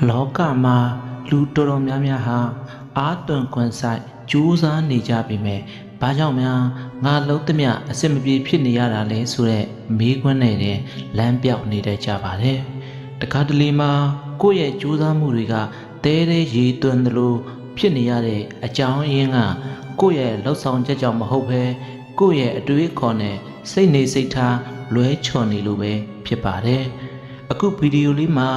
လောကမှာလူတော်တော်များများဟာအာသွန်ခွန်ဆိုင်ကြိုးစားနေကြပြီမဲ့ဘာကြောင့်များငါလုံးသမျှအစစ်မပြေဖြစ်နေရတာလဲဆိုတဲ့မေးခွန်းနဲ့တင်လမ်းပြောက်နေတတ်ကြပါတယ်တခါတလေမှာကိုယ့်ရဲ့ကြိုးစားမှုတွေကတဲတဲ့ရေသွန်းသလိုဖြစ်နေရတဲ့အကြောင်းရင်းကကိုယ့်ရဲ့လှုပ်ဆောင်ချက်ကြောင့်မဟုတ်ဘဲကိုယ့်ရဲ့အတွေးအခေါ်နဲ့စိတ်နေစိတ်ထားလွဲချော်နေလို့ပဲဖြစ်ပါတယ်အခုဗီဒီယိုလေးမှာ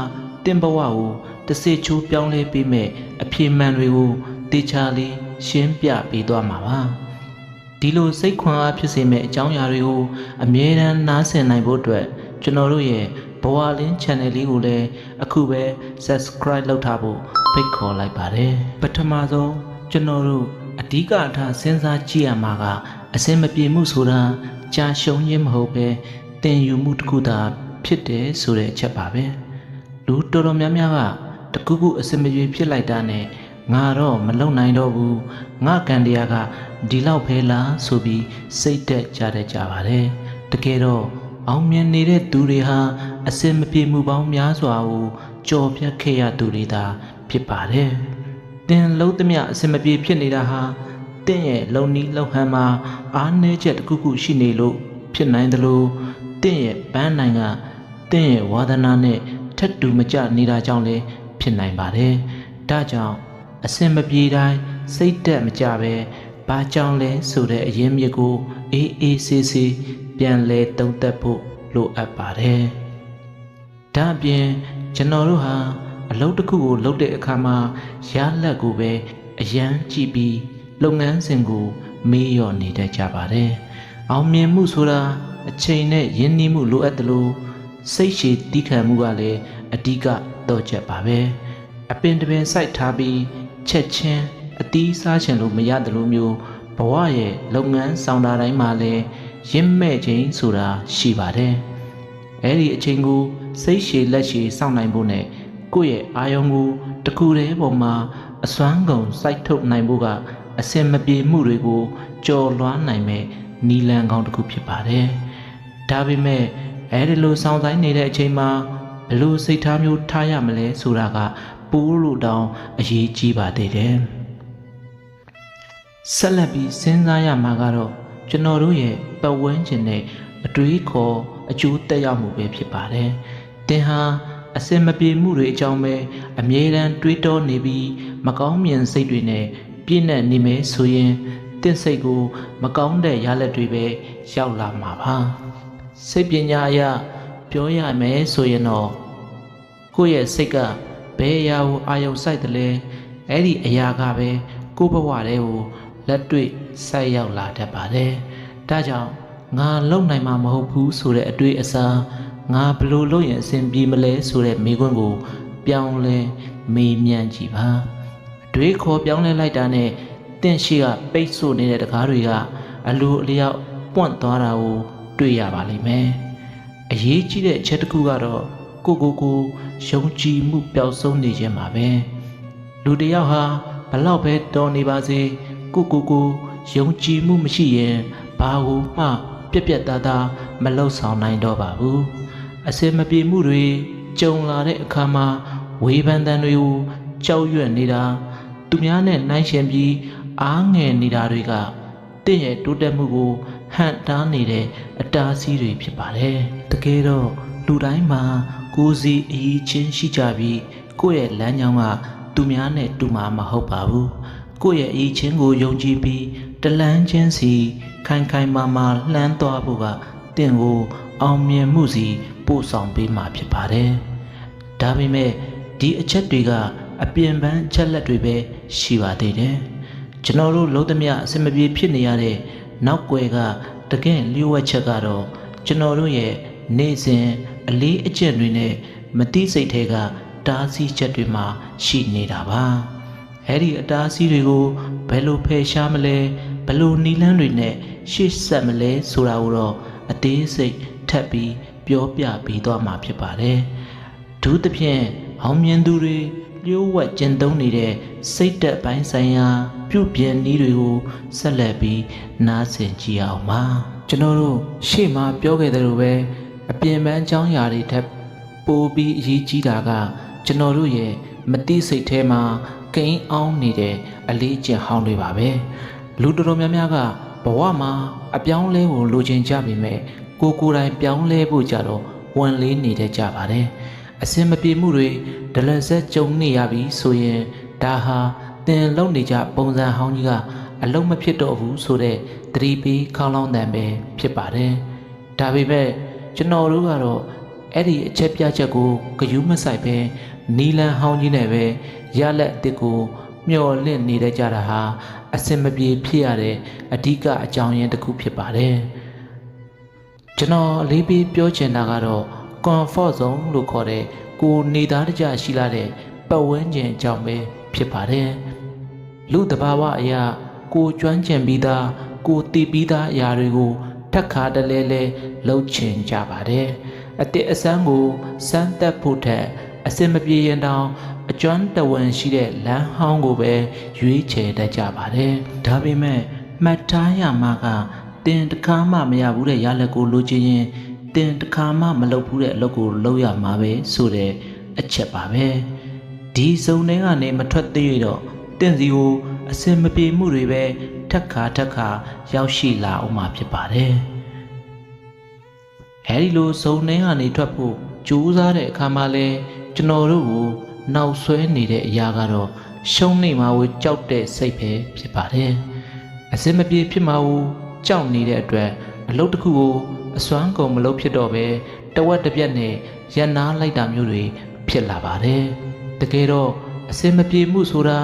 တင်ဘဝကိုတစေချိုးပြောင်းလဲပေးမဲ့အဖြေမှန်တွေကိုတေချာလေးရှင်းပြပေးသွားမှာပါဒီလိုစိတ်ခွန်အားဖြစ်စေမဲ့အကြောင်းအရာတွေကိုအမြဲတမ်းနားဆင်နိုင်ဖို့အတွက်ကျွန်တော်တို့ရဲ့ဘဝလင်း channel လေးကိုလည်းအခုပဲ subscribe လုပ်ထားဖို့ဖိတ်ခေါ်လိုက်ပါတယ်ပထမဆုံးကျွန်တော်တို့အဓိကအထားစဉ်းစားကြည့်ရမှာကအစင်မပြေမှုဆိုတာကြာရှုံးခြင်းမဟုတ်ပဲတင်ယူမှုတစ်ခုသာဖြစ်တယ်ဆိုတဲ့အချက်ပါပဲလူတော်တော်များများကတကူကူအစင်မပြေဖြစ်လိုက်တာနဲ့ငါတော့မလုံနိုင်တော့ဘူးငါကံတရားကဒီလောက်ဖဲလားဆိုပြီးစိတ်တက်ကြတတ်ကြပါတယ်တကယ်တော့အောင်မြင်နေတဲ့သူတွေဟာအစင်မပြေမှုပေါင်းများစွာကိုကြော်ဖြတ်ခဲ့ရသူတွေသာဖြစ်ပါတယ်တင်လုံးသမျှအစင်မပြေဖြစ်နေတာဟာတင့်ရဲ့လုံနီးလုံဟန်မှာအားနည်းချက်တစ်ခုခုရှိနေလို့ဖြစ်နိုင်တယ်လို့တင့်ရဲ့ပန်းနိုင်ကတင့်ရဲ့ဝါဒနာနဲ့ထက်တူမကျနေတာကြောင့်လည်းဖြစ်နိုင်ပါတယ်ဒါကြောင့်အစင်မပြေတိုင်းစိတ်တက်မကြပဲဘာကြောင့်လဲဆိုတဲ့အရင်းမြစ်ကိုအေးအေးဆေးဆေးပြန်လဲသုံးသပ်ဖို့လိုအပ်ပါတယ်ဒါအပြင်ကျွန်တော်တို့ဟာအလုပ်တစ်ခုကိုလုပ်တဲ့အခါမှာရလက်ကိုပဲအရန်ကြည့်ပြီးလုပ်ငန်းစဉ်ကိုမေးလျော့နေတတ်ကြပါတယ်အောင်မြင်မှုဆိုတာအချိန်နဲ့ရင်းနှီးမှုလိုအပ်တယ်လို့စိတ်ရှည်တီးခံမှုကလည်းအဓိကတော့ချက်ပါပဲအပင်တပင်စိုက်ထားပြီးချက်ချင်းအတီးစားချင်လို့မရတယ်လို့မျိုးဘဝရဲ့လုပ်ငန်းဆောင်တာတိုင်းမှာလည်းရင့်မဲ့ခြင်းဆိုတာရှိပါတယ်အဲ့ဒီအချိန်ကိုစိတ်ရှည်လက်ရှည်စောင့်နိုင်ဖို့နဲ့ကိုယ့်ရဲ့အာယုံကိုတခုတည်းပေါ်မှာအစွမ်းကုန်စိုက်ထုတ်နိုင်ဖို့ကအစင်မပြေမှုတွေကိုကြော်လွှားနိုင်မဲ့နီလန်ကောင်းတစ်ခုဖြစ်ပါတယ်ဒါပေမဲ့အဲ့ဒီလိုဆောင်ဆိုင်နေတဲ့အချိန်မှာဘယ်လိုစိတ်ထားမျိုးထားရမလဲဆိုတာကပိုးလို့တောင်အရေးကြီးပါသေးတယ်ဆက်လက်ပြီးစဉ်းစားရမှာကတော့ကျွန်တော်တို့ရဲ့ပတ်ဝန်းကျင်နဲ့အတွေးခေါ်အကျိုးသက်ရောက်မှုပဲဖြစ်ပါတယ်တင်ဟာအစင်မပြေမှုတွေအကြောင်းပဲအမြဲတမ်းတွေးတောနေပြီးမကောင်းမြင်စိတ်တွေနဲ့ပြည့်နှက်နေမယ်ဆိုရင်တင့်စိတ်ကိုမကောင်းတဲ့ရလဒ်တွေပဲရောက်လာမှာပါစိတ်ပညာအရပြောရမယ်ဆိုရင်တော့ကိုယ့်ရဲ့စိတ်ကဘယ်အရာကိုအာရုံစိုက်တယ်လဲအဲ့ဒီအရာကပဲကိုယ့်ဘဝထဲကိုလက်တွေ့ဆိုက်ရောက်လာတတ်ပါတယ်ဒါကြောင့်ငါလုံနိုင်မှာမဟုတ်ဘူးဆိုတဲ့အတွေ့အစားငါဘယ်လိုလုပ်ရင်အဆင်ပြေမလဲဆိုတဲ့မိကွန်းကိုပြောင်းလဲမေးမြန်းကြည့်ပါအတွေးခေါ်ပြောင်းလဲလိုက်တာနဲ့တင့်ရှိကပိတ်ဆို့နေတဲ့တကားတွေကအလိုအလျောက်ပွန့်သွားတာကိုတွေ့ရပါလိမ့်မယ်အရေးကြီးတဲ့အချက်တစ်ခုကတော့ကိုယုံကြည်မှုပျောက်ဆုံးနေခြင်းပါပဲလူတစ်ယောက်ဟာဘလောက်ပဲတော်နေပါစေကိုယုံကြည်မှုမရှိရင်ဘာကိုမှပြက်ပြက်သားသားမလှုပ်ဆောင်နိုင်တော့ပါဘူးအစင်မပြေမှုတွေကြုံလာတဲ့အခါမှာဝေဖန်တန်တွေကိုကြောက်ရွံ့နေတာသူများနဲ့နှိုင်းယှဉ်ပြီးအားငယ်နေတာတွေကတင့်ရဲ့တိုးတက်မှုကိုဟန့်တားနေတဲ့အတားအဆီးတွေဖြစ်ပါတယ်တကယ်တော့လူတိုင်းမှာကိုယ်စီအရေးချင်းရှိကြပြီးကိုယ့်ရဲ့လမ်းကြောင်းကသူများနဲ့တူမှာမဟုတ်ပါဘူးကိုယ့်ရဲ့အရေးချင်းကိုယုံကြည်ပြီးတလန်းချင်းစီခိုင်ခိုင်မာမာလှမ်းသွားဖို့ကတင့်ကိုအောင်မြင်မှုစီပို့ဆောင်ပေးမှာဖြစ်ပါတယ်ဒါပေမဲ့ဒီအချက်တွေကအပြင်ပန်းအချက်လက်တွေပဲရှိပါသေးတယ်ကျွန်တော်တို့လုံးသမျှအစင်မပြေဖြစ်နေရတဲ့နောက်ွယ်ကတကယ်လျှို့ဝှက်ချက်ကတော့ကျွန်တော်တို့ရဲ့နေ့စဉ်အလေးအကျင့်တွေနဲ့မတိစိတ်တွေကတားဆီးချက်တွေမှာရှိနေတာပါအဲ့ဒီအတားဆီးတွေကိုဘယ်လိုဖယ်ရှားမလဲဘယ်လိုနီလန်းတွေနဲ့ရှေ့ဆက်မလဲဆိုတာကိုတော့အသေးစိတ်ထပ်ပြီးပြောပြပေးသွားမှာဖြစ်ပါတယ်ဒုသဖြင့်အောင်မြင်သူတွေလျှို့ဝှက်ကျင့်သုံးနေတဲ့စိတ်သက်ပိုင်းဆိုင်ရာပြုပြင်နည်းတွေကိုဆက်လက်ပြီးနားဆင်ကြည့်အောင်ပါကျွန်တော်တို့ရှေ့မှာပြောခဲ့သလိုပဲအပြင်ပန်းအကြောင်းအရာတွေထပ်ပိုပြီးအရေးကြီးတာကကျွန်တော်တို့ရဲ့ မတိစိတ်ထဲမှာကိန်းအောင်နေတဲ့အလေးကျင့်ဟောင်းတွေပါပဲလူတော်တော်များများကဘဝမှာအပြောင်းလဲကိုလိုချင်ကြပေမဲ့ကိုယ်တိုင်ပြောင်းလဲဖို့ကြတော့ဝန်လေးနေတတ်ကြပါတယ်အစင်မပြေမှုတွေဒလဆက်ကြုံနေရပြီဆိုရင်ဒါဟာသင်လုံနေကြပုံစံဟောင်းကြီးကအလုံးမဖြစ်တော့ဘူးဆိုတဲ့သတိပေးခေါင်းလောင်းတန်ပဲဖြစ်ပါတယ်ဒါပေမဲ့ကျွန်တော်တို့ကတော့အဲ့ဒီအချက်ပြချက်ကိုဂယုမဆိုင်ပဲနီလန်ဟောင်းကြီးနဲ့ပဲရလက်အစ်စ်ကိုမျော်လင့်နေတတ်ကြတာဟာအစင်မပြေဖြစ်ရတဲ့အဓိကအကြောင်းရင်းတစ်ခုဖြစ်ပါတယ်ကျွန်တော်လေးပြီးပြောချင်တာကတော့ comfort zone လို့ခေါ်တဲ့ကိုနေသားတကြရှိလာတဲ့ပတ်ဝန်းကျင်အကြောင်းပဲဖြစ်ပါတယ်လူတဘာဝအရာကိုကျွမ်းကျင်ပြီးသားကိုတည်ပြီးသားအရာတွေကိုထက်ခါတလဲလဲလှုပ်ချင်ကြပါတယ်အတစ်အဆန်းကိုစမ်းသပ်ဖို့ထက်အစင်မပြေရင်တောင်အကျွမ်းတဝန်ရှိတဲ့လမ်းဟောင်းကိုပဲရွေးချယ်တတ်ကြပါတယ်ဒါပေမဲ့မှတ်ထားရမှာကတင်တခါမှမရဘူးတဲ့ရလက်ကိုလိုချင်ရင်တင်တခါမှမလုပ်ဘူးတဲ့အလုပ်ကိုလုပ်ရမှာပဲဆိုတဲ့အချက်ပါပဲဒီစုံထဲကနေမထွက်သေးတော့တင့်စီကိုအစင်မပြေမှုတွေပဲထက်ခါရောက်ရှိလာအောင်မှာဖြစ်ပါတယ်အဲဒီလိုစုံထဲကနေထွက်ဖို့ကြိုးစားတဲ့အခါမှာလဲကျွန်တော်တို့ကိုနောက်ဆွဲနေတဲ့အရာကတော့ရှုံးနေမှာကိုကြောက်တဲ့စိတ်ပဲဖြစ်ပါတယ်အစင်မပြေဖြစ်မှာကိုကြောက်နေတဲ့အတွက်အလုပ်တစ်ခုကိုအစွမ်းကုန်မလုပ်ဖြစ်တော့ပဲတဝက်တစ်ပြက်နဲ့ရန်နာလိုက်တာမျိုးတွေဖြစ်လာပါတယ်တကယ်တော့အစင်မပြေမှုဆိုတာ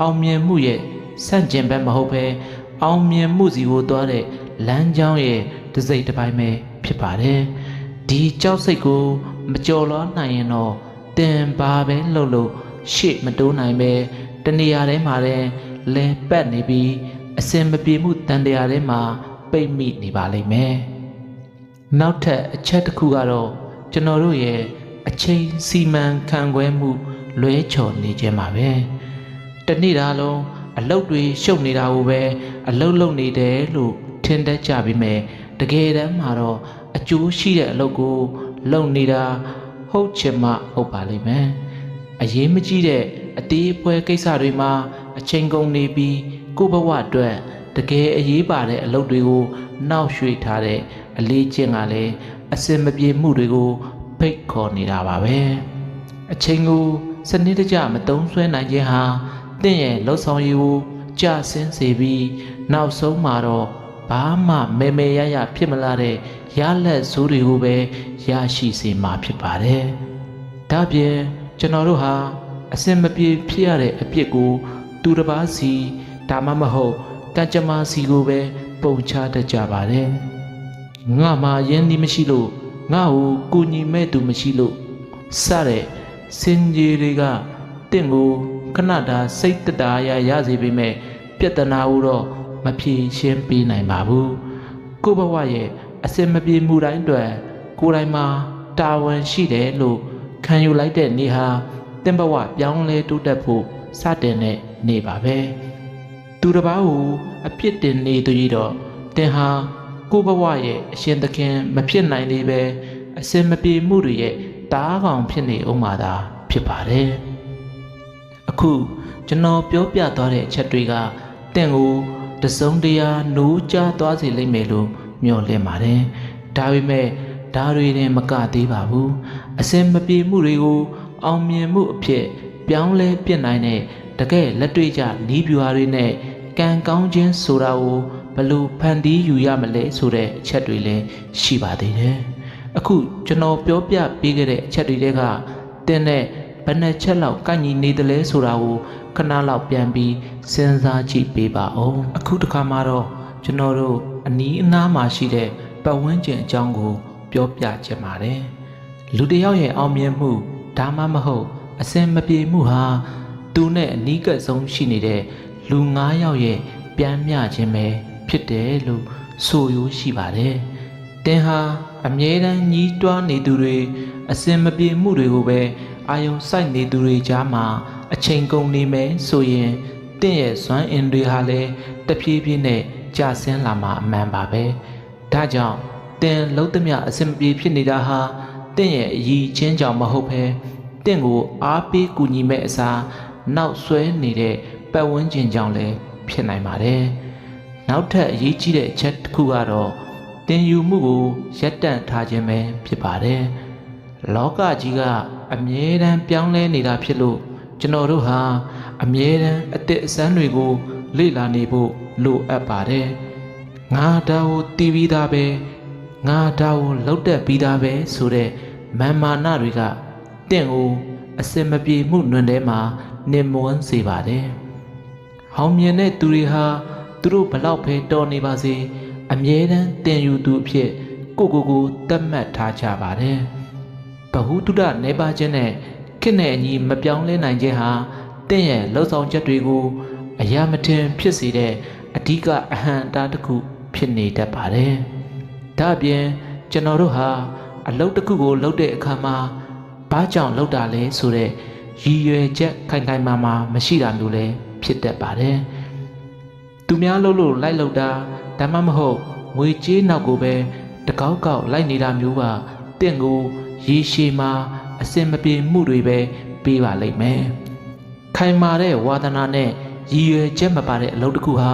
အောင်မြင်မှုရဲ့ဆန့်ကျင်ဘက်မဟုတ်ပဲအောင်မြင်မှုစီကိုသွားတဲ့လမ်းကြောင်းရဲ့တစ်စိတ်တစ်ပိုင်းပဲဖြစ်ပါတယ်ဒီကြောက်စိတ်ကိုမကြော်လွှားနိုင်ရင်တော့တင်ပါပဲလှုပ်လို့ရှေ့မတိုးနိုင်ပဲတနေရာထဲမှာလဲပတ်နေပြီးအစင်မပြေမှုတန်တရားထဲမှာပိတ်မိနေပါလိမ့်မယ်နောက်ထပ်အချက်တစ်ခုကတော့ကျွန်တော်တို့ရဲ့အချိန်စီမံခန့်ခွဲမှုလွဲချော်နေခြင်းပါပဲတနေ့တာလုံးအလုတ်တွေရှုပ်နေတာကိုပဲအလုတ်လုပ်နေတယ်လို့ထင်တတ်ကြပြီမဲ့တကယ်တမ်းမှာတော့အကျိုးရှိတဲ့အလုပ်ကိုလုပ်နေတာဟုတ်ချင်မှဟုတ်ပါလိမ့်မယ်အရေးမကြီးတဲ့အသေးအဖွဲကိစ္စတွေမှာအချိန်ကုန်နေပြီးကိုယ့်ဘဝအတွက်တကယ်အရေးပါတဲ့အလုပ်တွေကိုနောက်ရွှေ့ထားတဲ့အလေးကျင့်ကလည်းအစင်မပြေမှုတွေကိုဖိတ်ခေါ်နေတာပါပဲအချိန်ကိုစနစ်တကျမသုံးစွဲနိုင်ခြင်းဟာတင့်ရဲ့လှုပ်ဆောင်ရည်ကိုကြဆင်းစေပြီးနောက်ဆုံးမှာတော့ဘာမှမေရရဖြစ်မလာတဲ့ရလက်ဇိုးတွေကိုပဲရရှိစေမှာဖြစ်ပါတယ်ဒါပြင်ကျွန်တော်တို့ဟာအစင်မပြေဖြစ်ရတဲ့အပြစ်ကိုသူတစ်ပါးစီဒါမှမဟုတ်ကံကြမ္မာစီကိုပဲပုံချတတ်ကြပါတယ်ငါမှယင်းဒီမရှိလို့ငါ့ကိုကူညီမဲ့သူမရှိလို့စတဲ့စင်ကြီးတွေကတင့်ကိုခဏတာစိတ်တတာရစေပေမဲ့ပြဿနာကိုတော့မဖြေရှင်းပေးနိုင်ပါဘူးကိုယ့်ဘဝရဲ့အစင်မပြေမှုတိုင်းအတွက်ကိုယ်တိုင်မှာတာဝန်ရှိတယ်လို့ခံယူလိုက်တဲ့နေ့ဟာတင့်ဘဝပြောင်းလဲတိုးတက်ဖို့စတင်တဲ့နေ့ပါပဲသူတစ်ပါးကိုအပြစ်တင်နေသူကြီးတော့တင်ဟာကိုယ့်ဘဝရဲ့အရှင်သခင်မဖြစ်နိုင်သေးပဲအစင်မပြေမှုတွေရဲ့တားကောင်ဖြစ်နေအောင်ပါသာဖြစ်ပါတယ်အခုကျွန်တော်ပြောပြသွားတဲ့အချက်တွေကတင့်ကိုတစုံတရာနိုးကြားသွားစေလိမ့်မယ်လို့မျှော်လင့်ပါတယ်ဒါပေမဲ့ဒါတွေနဲ့မကသေးပါဘူးအစင်မပြေမှုတွေကိုအောင်မြင်မှုအဖြစ်ပြောင်းလဲပြစ်နိုင်တဲ့တကယ်လက်တွေ့ကျနီးပြူဟာတွေနဲ့ကံကောင်းခြင်းဆိုတာကိုဘယ်လိုဖန်တီးယူရမလဲဆိုတဲ့အချက်တွေလည်းရှိပါသေးတယ်အခုကျွန်တော်ပြောပြပေးခဲ့တဲ့အချက်တွေတဲကတင်းနဲ့ဘယ်နှချက်လောက်ကိုက်ညီနေတယ်လဲဆိုတာကိုခဏလောက်ပြန်ပြီးစဉ်းစားကြည့်ပေးပါဦးအခုတစ်ခါမှတော့ကျွန်တော်တို့အနီးအနားမှာရှိတဲ့ပတ်ဝန်းကျင်အကြောင်းကိုပြောပြချင်ပါတယ်လူတစ်ယောက်ရဲ့အောင်မြင်မှုဒါမှမဟုတ်အစင်မပြေမှုဟာသူနဲ့အနီးကပ်ဆုံးရှိနေတဲ့လူ9ယောက်ရဲ့ပြန်မျှခြင်းပဲဖြစ်တယ်လို့ဆိုရိုးရှိပါတယ်တင်ဟာအမြဲတမ်းညီးတွားနေသူတွေအစင်မပြေမှုတွေကိုပဲအာယုံစိုက်နေသူတွေကြားမှာအချိန်ကုန်နေမယ်ဆိုရင်တင့်ရဲ့စွမ်းအင်တွေဟာလည်းတဖြည်းဖြည်းနဲ့ကျဆင်းလာမှာအမှန်ပါပဲဒါကြောင့်တင်လုံးသမျှအစင်မပြေဖြစ်နေတာဟာတင့်ရဲ့အရည်ချင်းကြောင့်မဟုတ်ပဲ တင့်ကိုအားပေးကူညီမဲ့အစားနောက်ဆွဲနေတဲ့ပတ်ဝန်းကျင်ကြောင့်လည်းဖြစ်နိုင်ပါတယ်နောက်ထပ်အရေးကြီးတဲ့အချက်တစ်ခုကတော့တင်ယူမှုကိုရပ်တန့်ထားခြင်းပဲဖြစ်ပါတယ်လောကကြီးကအမြဲတမ်းပြောင်းလဲနေတာဖြစ်လို့ကျွန်တော်တို့ဟာအမြဲတမ်းအသက်အဆန်းတွေကိုလေ့လာနေဖို့လိုအပ်ပါတယ်ငါဒါကိုတီးပြီးသားပဲငါဒါကိုလောက်တက်ပြီးသားပဲဆိုတဲ့မာမာနတွေကတင့်ကိုအစင်မပြေမှုနှွင်ထဲမှာနေမွန်းစေပါတယ်ဟောင်မြင်တဲ့သူတွေဟာသူတို့ဘလောက်ပဲတော်နေပါစေအမြဲတမ်းတင်ယူသူအဖြစ်ကိုသတ်မှတ်ထားကြပါတယ်ဘဟုတုတနေပါခြင်းနဲ့ခက်နဲ့အညီမပြောင်းလဲနိုင်ခြင်းဟာတင့်ရဲ့လှုပ်ဆောင်ချက်တွေကိုအရာမထင်ဖြစ်စေတဲ့အဓိကအဟံတားတစ်ခုဖြစ်နေတတ်ပါတယ်ဒါ့အပြင်ကျွန်တော်တို့ဟာအလုပ်တစ်ခုကိုလုပ်တဲ့အခါမှာဘာကြောင့်လုပ်တာလဲဆိုတဲ့ရည်ရွယ်ချက်ခိုင်ခိုင်မာမာမရှိတာမျိုးလည်းဖြစ်တတ်ပါတယ်သူများလုပ်လို့လိုက်လုပ်တာဒါမှမဟုတ်ငွေကြေးနောက်ကိုပဲတကောက်ကောက်လိုက်နေတာမျိုးကတင့်ကိုရေရှည်မှာအစင်မပြေမှုတွေပဲပေးပါလိမ့်မယ်ခိုင်မာတဲ့ဝါသနာနဲ့ရည်ရွယ်ချက်မပါတဲ့အလုပ်တစ်ခုဟာ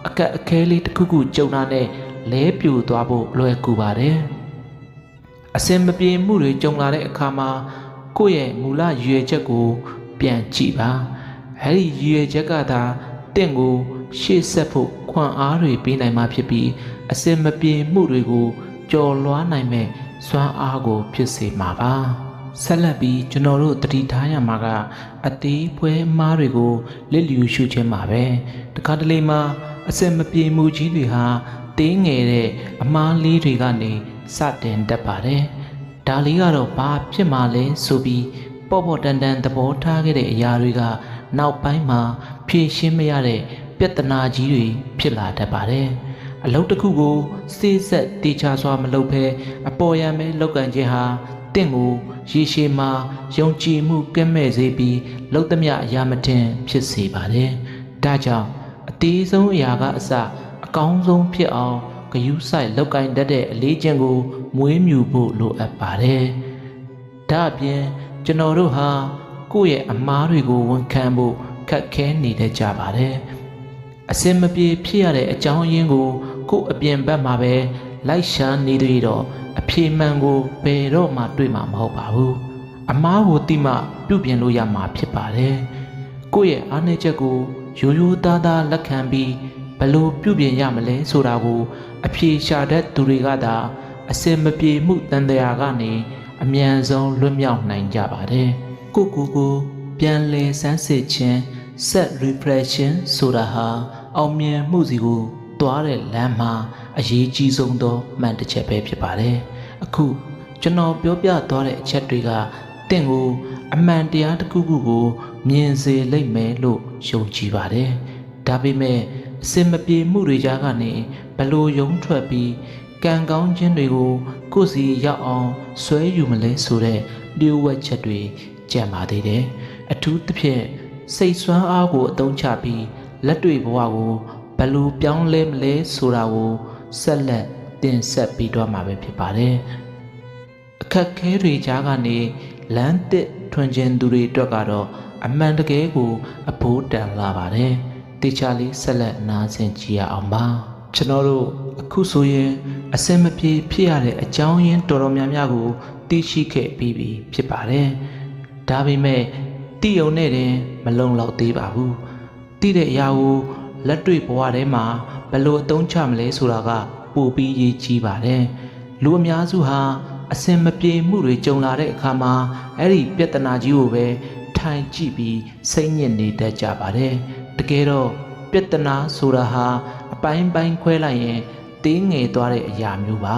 အခက်အခဲလေးတစ်ခုခုကြုံတာနဲ့လဲပြိုသွားဖို့လွယ်ကူပါတယ်အစင်မပြေမှုတွေကြုံလာတဲ့အခါမှာကိုယ့်ရဲ့မူလရည်ရွယ်ချက်ကိုပြန်ကြည့်ပါအဲဒီရည်ရွယ်ချက်ကသာတင့်ကိုရှေ့ဆက်ဖို့ခွန်အားတွေပေးနိုင်မှာဖြစ်ပြီးအစင်မပြေမှုတွေကိုကျော်လွှားနိုင်မဲ့စွမ်းအားကိုဖြစ်စေမှာပါဆက်လက်ပြီးကျွန်တော်တို့တတိထားရမှာကအသေးဖွဲအမားတွေကိုလစ်လျူရှုခြင်းပါပဲတခါတလေမှာအစင်မပြေမှုကြီးတွေဟာသေးငယ်တဲ့အမားလေးတွေကနေစတင်တတ်ပါတယ်ဒါလေးကတော့ဘာဖြစ်မှလဲဆိုပြီးပေါ့ပေါ့တန်တန်သဘောထားခဲ့တဲ့အရာတွေကနောက်ပိုင်းမှာဖြေရှင်းမရတဲ့ပြဿနာကြီးတွေဖြစ်လာတတ်ပါတယ်အလုပ်တစ်ခုကိုစေ့ဆက်တေချာစွာမလုပ်ဘဲအပေါ်ယံပဲလောက်ကန်ခြင်းဟာတင့်ကိုရေရှည်မှာယုံကြည်မှုကဲ့မဲ့စေပြီးလောက်သမျှအရာမတင်ဖြစ်စေပါတယ်ဒါကြောင့်အသေးဆုံးအရာကအစအကောင်းဆုံးဖြစ်အောင်ဂရုစိုက်လောက်ကင်တတ်တဲ့အလေးချင်းကိုမွေးမြူဖို့လိုအပ်ပါတယ်ဒါအပြင်ကျွန်တော်တို့ဟာကိုယ့်ရဲ့အမားတွေကိုဝန်ခံဖို့ခက်ခဲနေတတ်ကြပါတယ်အစင်မပြေဖြစ်ရတဲ့အကြောင်းရင်းကိုကိုယ့်အပြင်ဘက်မှာပဲလိုက်ရှာနေသေးတော့အဖြေမှန်ကိုဘယ်တော့မှတွေ့မှာမဟုတ်ပါဘူးအမားကိုတိမှပြုပြင်လို့ရမှာဖြစ်ပါတယ်ကိုယ့်ရဲ့အားနည်းချက်ကိုရိုးရိုးသားသားလက်ခံပြီးဘယ်လိုပြုပြင်ရမလဲဆိုတာကိုအဖြေရှာတတ်သူတွေကသာအစင်မပြေမှုတန်တရားကနေအမြန်ဆုံးလွတ်မြောက်နိုင်ကြပါတယ်ကိုပြန်လဲစမ်းစစ်ခြင်း set reflection ဆိုတာဟာအောင်မြင်မှုစီကိုတွားတဲ့လမ်းမှာအရေးကြီးဆုံးသောမှန်တစ်ချက်ပဲဖြစ်ပါတယ်အခုကျွန်တော်ပြောပြသွားတဲ့အချက်တွေကတင့်ကိုအမှန်တရားတစ်ခုခုကိုမြင်စေလိမ့်မယ်လို့ယုံကြည်ပါတယ်ဒါပေမဲ့အစင်မပြေမှုတွေကြားကနေဘလို့ယုံထွက်ပြီးကံကောင်းခြင်းတွေကိုကိုယ်စီရောက်အောင်ဆွဲယူမလဲဆိုတဲ့လျှို့ဝှက်ချက်တွေကြံပါသေးတယ်အထူးသဖြင့်စိတ်ဆွမ်းအားကိုအသုံးချပြီးလက်တွေ့ဘဝကိုဘယ်လိုပြောင်းလဲမလဲဆိုတာကိုဆက်လက်တင်ဆက်ပြီးတော့မှာပဲဖြစ်ပါတယ်အခက်ခဲတွေကြားကနေလမ်းတစ်ထွင်ခြင်းသူတွေအတွက်ကတော့အမှန်တကယ်ကိုအဖို့တန်လာပါတယ်တေချာလေးဆက်လက်နားဆင်ကြည့်ရအောင်ပါကျွန်တော်တို့အခုဆိုရင်အစင်မပြေဖြစ်ရတဲ့အကြောင်းရင်းတော်တော်များများကိုသိရှိခဲ့ပြီးပြီဖြစ်ပါတယ်ဒါပေမဲ့တိယုံနဲ့တင်မလုံလောက်သေးပါဘူးတိတဲ့အရာကိုလက်တွေ့ဘဝထဲမှာဘယ်လိုအသုံးချမလဲဆိုတာကပိုပြီးရေးကြီးပါတယ်လူအများစုဟာအစင်မပြေမှုတွေကြုံလာတဲ့အခါမှာအဲ့ဒီပြဿနာကြီးကိုပဲထိုင်ကြည့်ပြီးစိတ်ညစ်နေတတ်ကြပါတယ်တကယ်တော့ပြဿနာဆိုတာဟာအပိုင်းပိုင်းခွဲလိုက်ရင်သေးငယ်သွားတဲ့အရာမျိုးပါ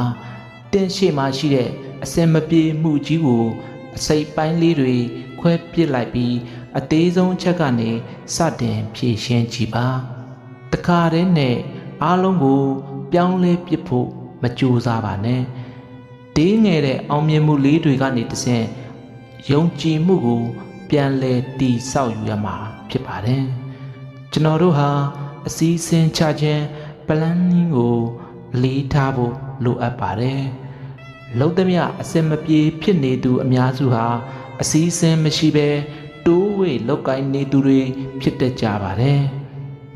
တင်းရှိမှရှိတဲ့အစင်မပြေမှုကြီးကိုအစိပ်ပိုင်းလေးတွေခွဲပစ်လိုက်ပြီးအသေးဆုံးအချက်ကနေစတင်ဖြည့်ရှင်းကြည့်ပါတခါတည်းနဲ့အားလုံးကိုပြောင်းလဲပစ်ဖို့မကြိုးစားပါနဲ့တေးငယ်တဲ့အောင်မြင်မှုလေးတွေကနေတဆင့်ယုံကြည်မှုကိုပြန်လဲတည်ဆောက်ယူရမှာဖြစ်ပါတယ်ကျွန်တော်တို့ဟာအစည်းအဝေးချခြင်း planning ကိုလေးထားဖို့လိုအပ်ပါတယ်လုံသမျှအစင်မပြေဖြစ်နေသူအများစုဟာ အစည်းအဝေးမရှိဘဲတိုးဝေလောက်ကိုင်းနေသူတွေဖြစ်တတ်ကြပါတယ်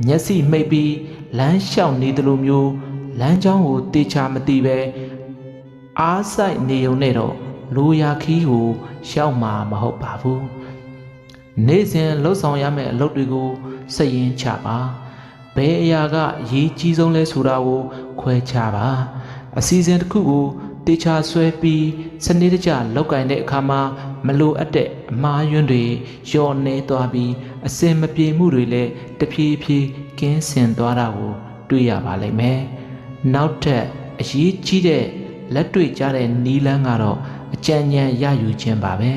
မျက်စိမိတ်ပြီးလမ်းလျှောက်နေသလိုမျိုးလမ်းကြောင်းကိုတေချာမသိပဲအားဆိုင်နေုံနဲ့တော့လိုရာခီးကိုရောက်မှာမဟုတ်ပါဘူးနေ့စဉ်လှုပ်ဆောင်ရမယ့်အလုပ်တွေကိုစိတ်ရင်းချပါဘယ်အရာကအရေးကြီးဆုံးလဲဆိုတာကိုခွဲခြားပါအစီအစဉ်တစ်ခုကိုတေချာဆွဲပြီးစနစ်တကျလောက်ကင်တဲ့အခါမှာမလိုအပ်တဲ့အမှားယွင်းတွေလျော့နေသွားပြီးအစင်မပြေမှုတွေလည်းတဖြည်းဖြည်းကင်းစင်သွားတာကိုတွေ့ရပါလိမ့်မယ်နောက်ထပ်အရေးကြီးတဲ့လက်တွေ့ကြတဲ့နီလန်းကတော့အကြံဉာဏ်ရယူခြင်းပါပဲ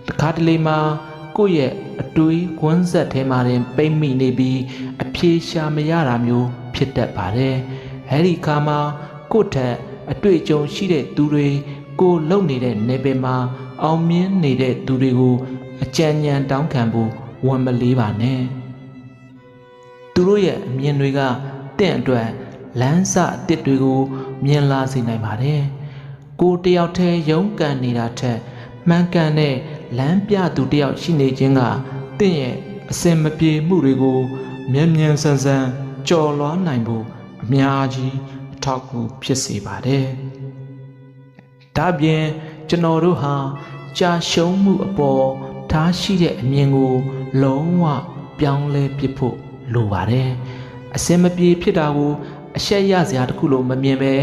တခါတလေမှာကိုယ့်ရဲ့အတွေးကွန်းဆက်ထဲမှာတင်ပိတ်မိနေပြီးအပြေရှာမရတာမျိုးဖြစ်တတ်ပါတယ်အဲဒီခါမှာကိုယ့်ထက်အတွေ့အကြုံရှိတဲ့သူတွေကိုလုံနေတဲ့နေပင်မှာအောင်မြင်နေတဲ့သူတွေကိုအကြံဉာဏ်တောင်းခံဖို့ဝန်မလေးပါနဲ့သူတို့ရဲ့အမြင်တွေကတင့်အတွက်လမ်းစအသစ်တွေကိုမြင်လာစေနိုင်ပါတယ်ကိုတယောက်တည်းရုန်းကန်နေတာထက်မှန်ကန်တဲ့လမ်းပြသူတယောက်ရှိနေခြင်းကတင့်ရဲ့အစင်မပြေမှုတွေကိုမြန်မြန်ဆန်ဆန်ကျော်လွှားနိုင်ဖို့အများကြီးအထောက်အကူဖြစ်စေပါတယ်ဒါပြင်ကျွန်တော်တို့ဟာကြာရှုံးမှုအပေါ်ထားရှိတဲ့အမြင်ကိုလုံးဝပြောင်းလဲပစ်ဖို့လိုပါတယ်အစင်မပြေဖြစ်တာကိုအရှက်ရစရာတစ်ခုလို့မမြင်ပဲ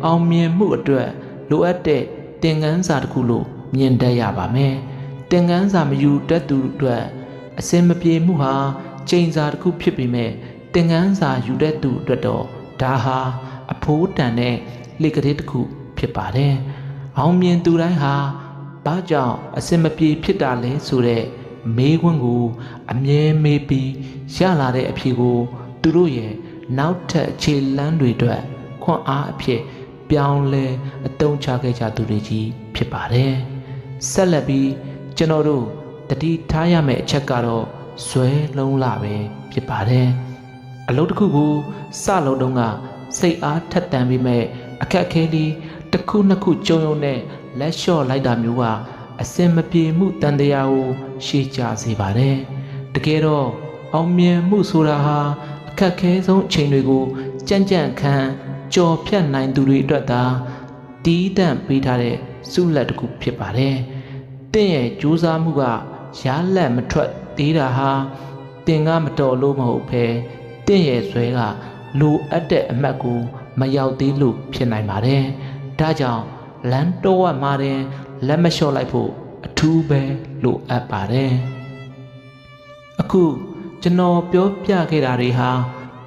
အောင်မြင်မှုအတွက်လိုအပ်တဲ့သင်ခန်းစာတစ်ခုလို့မြင်တတ်ရပါမယ်သင်ခန်းစာမယူတတ်သူအတွက်အစင်မပြေမှုဟာချိန်စာတစ်ခုဖြစ်ပေမဲ့သင်ခန်းစာယူတတ်သူအတွက်တော့ဒါဟာအဖိုးတန်တဲ့လေကလေးတစ်ခုဖြစ်ပါတယ်အောင်မြင်သူတိုင်းဟာဘာကြောင့်အစင်မပြေဖြစ်တာလဲဆိုတဲ့မေးခွန်းကိုအမြဲမေးပြီးရလာတဲ့အဖြေကိုသူတို့ရဲ့နောက်ထပ်အခြေလမ်းတွေအတွက်ခွန်အားအဖြစ်ပြောင်းလဲအသုံးချခဲ့ကြသူတွေကြီးဖြစ်ပါတယ်ဆက်လက်ပြီးကျွန်တော်တို့တတိထားရမယ့်အချက်ကတော့ဇွဲလုံးလာပဲဖြစ်ပါတယ်အလုပ်တစ်ခုကိုစလုပ်တုန်းကစိတ်အားထက်သန်ပြီးမဲ့အခက်အခဲလေးတစ်ခုနှစ်ခုကြုံရုံနဲ့လက်လျှော့လိုက်တာမျိုးကအစင်မပြေမှုတန်တရားကိုရှေ့ကျစေပါတယ်တကယ်တော့အောင်မြင်မှုဆိုတာဟာအခက်ခဲဆုံးအချိန်တွေကိုကြံ့ကြံ့ခံကြော်ဖြတ်နိုင်သူတွေအတွက်သာတီးတန့်ပေးထားတဲ့စုလက်တစ်ခုဖြစ်ပါတယ်တင့်ရဲ့ကြိုးစားမှုကရားလက်မထွက်သေးတာဟာတင်ကမတော်လို့မဟုတ်ပဲတင့်ရဲ့ဇွဲကလိုအပ်တဲ့အမှတ်ကိုမရောက်သေးလို့ဖြစ်နိုင်ပါတယ်ဒါကြောင့်လမ်းတော်ဝတ်မှာတင်လက်မလျှော့လိုက်ဖို့အထူးပဲလိုအပ်ပါတယ်အခုကျွန်တော်ပြောပြခဲ့တာတွေဟာ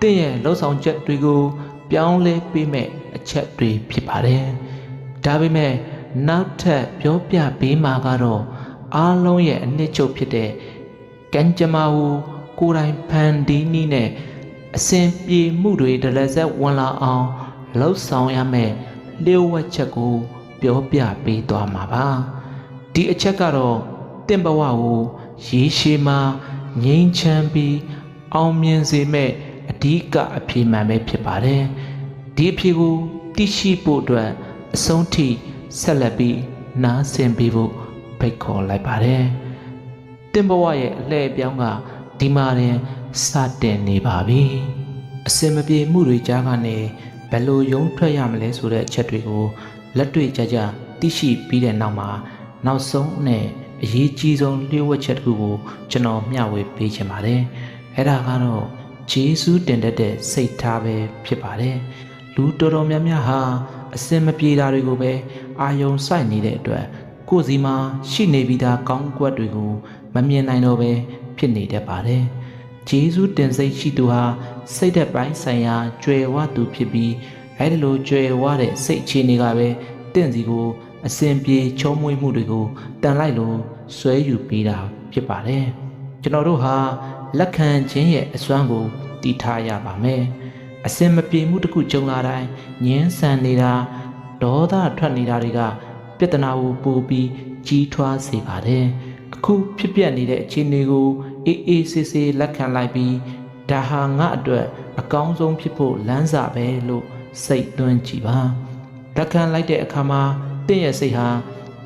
တင့်ရဲ့လှုပ်ဆောင်ချက်တွေကိုပြောင်းလဲပေးမဲ့အချက်တွေဖြစ်ပါတယ်ဒါပေမဲ့နောက်ထပ်ပြောပြပေးမှာကတော့အားလုံးရဲ့အနှစ်ချုပ်ဖြစ်တဲ့ကံကြမ္မာကိုယ်တိုင်ဖန်တီးနည်းနဲ့အစဉ်ပြေမှုတွေတလက်ဆက်ဝင်လာအောင်လှုပ်ဆောင်ရမယ်လျှို့ဝှက်ချက်ကိုပြောပြပေးသွားမှာပါဒီအချက်ကတော့တင့်ဘဝကိုရေရှည်မှာငြိမ်းချမ်းပြီးအောင်မြင်စေမဲ့အဓိကအဖြေမှန်ပဲဖြစ်ပါတယ်ဒီအဖြေကိုသိရှိဖို့အတွက်အဆုံးထိဆက်လက်ပြီးနားဆင်ပေးဖို့ဖိတ်ခေါ်လိုက်ပါတယ်တင့်ဘဝရဲ့အလှည့်ပြောင်းကဒီမှာတင်စတင်နေပါပြီအစင်မပြေမှုတွေကြားကနေဘယ်လိုရုံးထွက်ရမလဲဆိုတဲ့အချက်တွေကိုလက်တွေ့ကြကြသိရှိပြီးတဲ့နောက်မှာနောက်ဆုံးနဲ့အရေးကြီးဆုံးလျှို့ဝှက်ချက်တစ်ခုကိုကျွန်တော်မျှဝေပေးချင်ပါတယ်အဲ့ဒါကတော့ဂျေစုတင်တတ်တဲ့စိတ်ထားပဲဖြစ်ပါတယ်လူတော်တော်များများဟာအစင်မပြေတာတွေကိုပဲအာယုံစိုက်နေတဲ့အတွက်ကိုယ်စီမှာရှိနေပြီးသားကောင်းကွက်တွေကိုမမြင်နိုင်တော့ပဲဖြစ်နေတတ်ပါတယ်ဂျေစုတင်စိတ်ရှိသူဟာစိတ်သက်ပိုင်းဆိုင်ရာကြွယ်ဝသူဖြစ်ပြီးအဲဒီလိုကြွယ်ဝတဲ့စိတ်အခြေအနေကပဲတင့်စီကိုအစဉ်ပြေချောမွေ့မှုတွေကိုတန်လိုက်လို့ဆွဲယူပေးတာဖြစ်ပါတယ်ကျွန်တော်တို့ဟာလက်ခံခြင်းရဲ့အစွမ်းကိုတည်ထားရပါမယ်အစဉ်မပြေမှုတစ်ခုကြုံလာတိုင်းငင်းဆန်နေတာဒေါသထွက်နေတာတွေကပြဿနာကိုပိုပြီးကြီးထွားစေပါတယ်အခုဖြစ်ပျက်နေတဲ့အခြေအနေကိုအေးအေးဆေးဆေးလက်ခံလိုက်ပြီးဒါဟာငါအတွက်အကောင်းဆုံးဖြစ်ဖို့လမ်းစာပဲလို့စိတ်သွင်းကြည့်ပါလက်ခံလိုက်တဲ့အခါမှာတင့်ရဲ့စိတ်ဟာ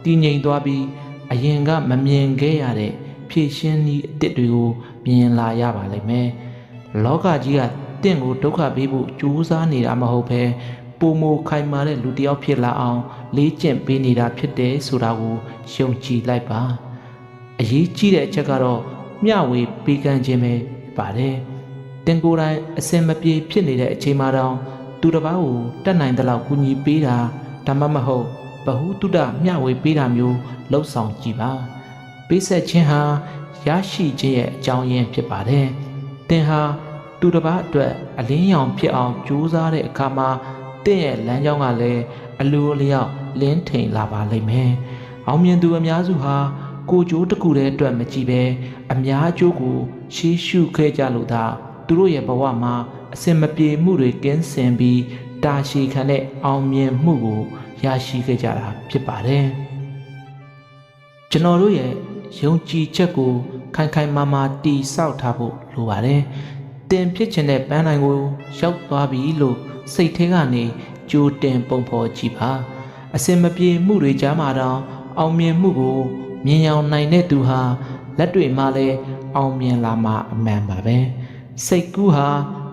တည်ငြိမ်သွားပြီး အရင်ကမမြင်ခဲ့ရတဲ့ဖြည့်ရှင်းနည်းအသစ်တွေကိုမြင်လာရပါလိမ့်မယ်လောကကြီးကတင့်ကိုဒုက္ခပေးဖို့ကြိုးစားနေတာမဟုတ်ဘဲပုံမခိုင်မာတဲ့လူတစ်ယောက်ဖြစ်လာအောင်လေ့ကျင့်ပေးနေတာဖြစ်တယ်ဆိုတာကိုယုံကြည်လိုက်ပါအရေးကြီးတဲ့အချက်ကတော့မျှဝေပေးကမ်းခြင်းပဲပါတယ်တင်ကိုယ်တိုင်အစင်မပြေဖြစ်နေတဲ့အချိန်မှာတော့သူတစ်ပါးကိုတတ်နိုင်တဲ့လောက်ကူညီပေးတာဒါမှမဟုတ်ဘဟုတုတမျှဝေပေးတာမျိုးလှုပ်ဆောင်ကြည့်ပါပေးဆက်ခြင်းဟာရရှိခြင်းရဲ့အကြောင်းရင်းဖြစ်ပါတယ်တင်ဟာသူတစ်ပါးအတွက်အလင်းရောင်ဖြစ်အောင်ကြိုးစားတဲ့အခါမှာတင့်ရဲ့လမ်းကြောင်းကလည်းအလိုအလျောက်လင်းထိန်လာပါလိမ့်မယ်အောင်မြင်သူအများစုဟာကိုကျိုးတစ်ခုတည်းအတွက်မကြည့်ပဲအများအကျိုးကိုရှေးရှုခဲ့ကြလို့သာသူတို့ရဲ့ဘဝမှာအစင်မပြေမှုတွေကင်းစင်ပြီးတာရှည်ခံတဲ့အောင်မြင်မှုကိုရရှိခဲ့ကြတာဖြစ်ပါတယ်ကျွန်တော်တို့ရဲ့ယုံကြည်ချက်ကိုခိုင်ခိုင်မာမာတည်ဆောက်ထားဖို့လိုပါတယ်တင်ဖြစ်ခြင်းတဲ့ပန်းတိုင်ကိုရောက်သွားပြီလို့စိတ်ထဲကနေကြိုတင်ပုံဖော်ကြည့်ပါအစင်မပြေမှုတွေကြားမှာတော့အောင်မြင်မှုကိုမြင်ရောက်နိုင်တဲ့သူဟာလက်တွေ့မှာလည်းအောင်မြင်လာမှာအမှန်ပါပဲစိတ်ကူးဟာ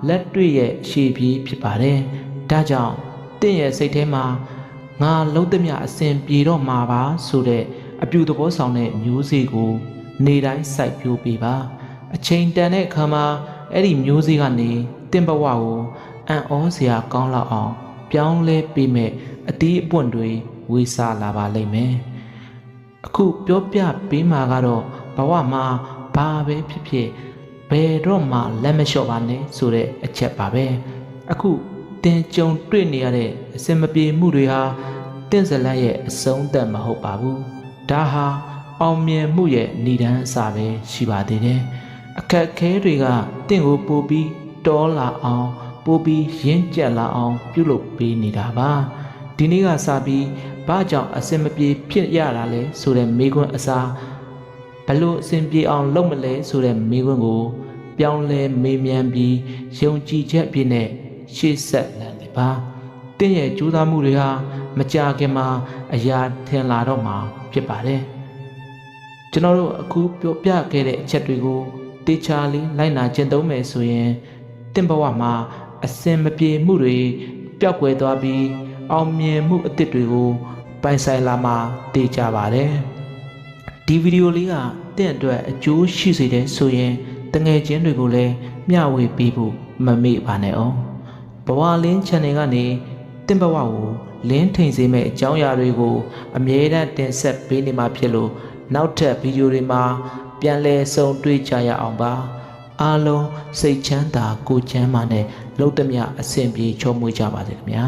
လက်တွေ့ရဲ့ရှေ့ပြေးဖြစ်ပါတယ်ဒါကြောင့်တင့်ရဲ့စိတ်ထဲမှာငါလုံးသမျှအစင်ပြေတော့မှာပါဆိုတဲ့အပြုသဘောဆောင်တဲ့မျိုးစေ့ကိုနေတိုင်းစိုက်ပျိုးပေးပါအချိန်တန်တဲ့အခါမှာအဲ့ဒီမျိုးစေ့ကနေတင့်ဘဝကိုအံ့ဩစရာကောင်းလောက်အောင်ပြောင်းလဲပေးမဲ့အသီးအပွင့်တွေဝေစားလာပါလိမ့်မယ်အခုပြောပြပေးမှာကတော့ဘဝမှာဘာပဲဖြစ်ဖြစ်ဘယ်တော့မှလက်မလျှော့ပါနဲ့ဆိုတဲ့အချက်ပါပဲအခုတင်ကြုံတွေ့နေရတဲ့အစင်မပြေမှုတွေဟာတင့်ဇလတ်ရဲ့အဆုံးသတ်မဟုတ်ပါဘူးဒါဟာအောင်မြင်မှုရဲ့ဏ္ဍန်အစာပဲရှိပါသေးတယ်အခက်ခဲတွေကတင့်ကိုပို့ပြီးတောလာအောင်ပို့ပြီးရင့်ကျက်လာအောင်ပြုလုပ်ပေးနေတာပါဒီနေ့ကစပြီးဘာကြောင့်အစင်မပြေဖြစ်ရတာလဲဆိုတဲ့မေးခွန်းအစားဘလို့အစင်ပြေအောင်လုပ်မလဲဆိုတဲ့မေးခွန်းကိုပြောင်းလဲမေးမြန်းပြီးယုံကြည်ချက်အပြည့်နဲ့ရှေ့ဆက်လမ်းနေပါတင့်ရဲ့ကြိုးစားမှုတွေဟာမကြာခင်မှာအရာထင်လာတော့မှာဖြစ်ပါတယ်ကျွန်တော်တို့အခုပြောပြခဲ့တဲ့အချက်တွေကိုတေချာလေးလိုက်နာကျင့်သုံးမယ်ဆိုရင်တင့်ဘဝမှာအစင်မပြေမှုတွေပျောက်ကွယ်သွားပြီးအောင်မြင်မှုအသစ်တွေကိုပိုင်ဆိုင်လာမှာတေချာပါတယ်ဒီဗီဒီယိုလေးကတင့်အတွက်အကျိုးရှိစေတဲ့ဆိုရင်တငယ်ချင်းတွေကိုလည်းမျှဝေပေးဖို့မမေ့ပါနဲ့အောင်ဘဝလင်း channel ကနေတင့်ဘဝကိုလင်းထိန်စေမဲ့အကြောင်းအရာတွေကိုအမြဲတမ်းတင်ဆက်ပေးနေမှာဖြစ်လို့နောက်ထပ်ဗီဒီယိုတွေမှာပြန်လည်ဆုံတွေ့ကြရအောင်ပါအားလုံးစိတ်ချမ်းသာကိုယ်ချမ်းသာနဲ့လှုပ်သမျှအဆင်ပြေချောမွေ့ကြပါစေခင်ဗျာ